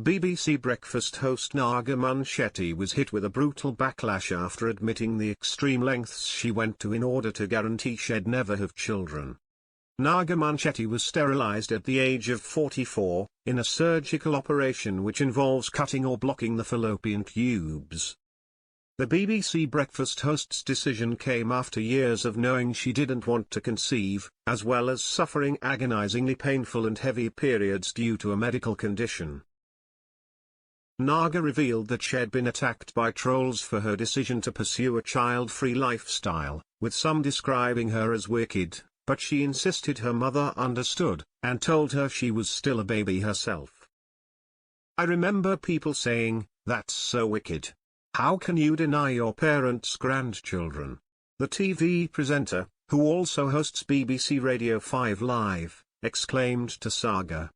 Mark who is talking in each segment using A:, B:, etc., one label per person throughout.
A: BBC breakfast host Naga Munchetty was hit with a brutal backlash after admitting the extreme lengths she went to in order to guarantee she'd never have children. Naga Munchetty was sterilized at the age of 44, in a surgical operation which involves cutting or blocking the fallopian tubes. The BBC breakfast host's decision came after years of knowing she didn't want to conceive, as well as suffering agonizingly painful and heavy periods due to a medical condition. Naga revealed that she'd been attacked by trolls for her decision to pursue a child-free lifestyle, with some describing her as wicked, but she insisted her mother understood, and told her she was still a baby herself. "I remember people saying, 'That's so wicked. How can you deny your parents' grandchildren?'" The TV presenter, who also hosts BBC Radio 5 Live, exclaimed to Saga.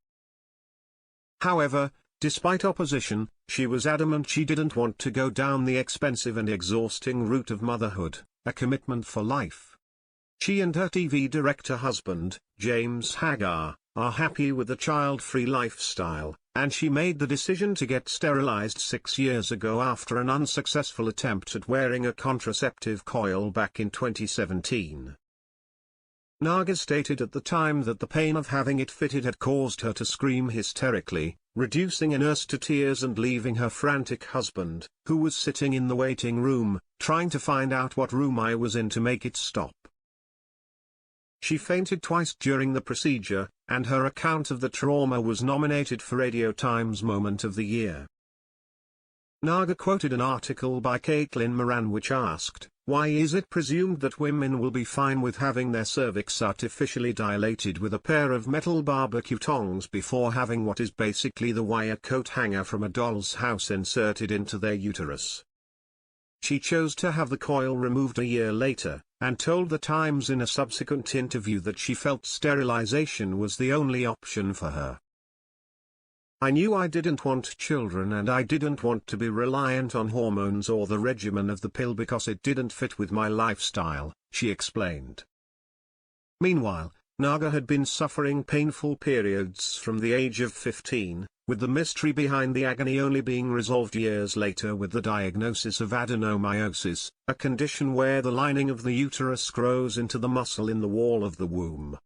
A: However, despite opposition, she was adamant she didn't want to go down the expensive and exhausting route of motherhood, a commitment for life. She and her TV director husband, James Hagar, are happy with the child-free lifestyle, and she made the decision to get sterilized 6 years ago after an unsuccessful attempt at wearing a contraceptive coil back in 2017. Naga stated at the time that the pain of having it fitted had caused her to scream hysterically, reducing a nurse to tears and leaving her frantic husband, who was sitting in the waiting room, trying to find out what room I was in to make it stop. She fainted twice during the procedure, and her account of the trauma was nominated for Radio Times Moment of the Year. Naga quoted an article by Caitlin Moran which asked, "Why is it presumed that women will be fine with having their cervix artificially dilated with a pair of metal barbecue tongs before having what is basically the wire coat hanger from a doll's house inserted into their uterus?" She chose to have the coil removed a year later, and told The Times in a subsequent interview that she felt sterilization was the only option for her. "I knew I didn't want children and I didn't want to be reliant on hormones or the regimen of the pill because it didn't fit with my lifestyle," she explained. Meanwhile, Naga had been suffering painful periods from the age of 15, with the mystery behind the agony only being resolved years later with the diagnosis of adenomyosis, a condition where the lining of the uterus grows into the muscle in the wall of the womb.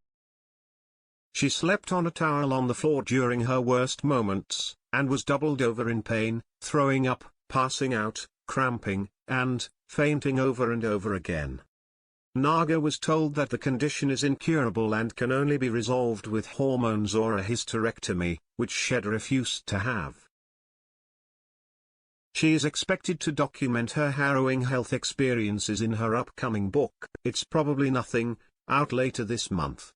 A: She slept on a towel on the floor during her worst moments, and was doubled over in pain, throwing up, passing out, cramping, and fainting over and over again. Naga was told that the condition is incurable and can only be resolved with hormones or a hysterectomy, which she'd refused to have. She is expected to document her harrowing health experiences in her upcoming book, It's Probably Nothing, out later this month.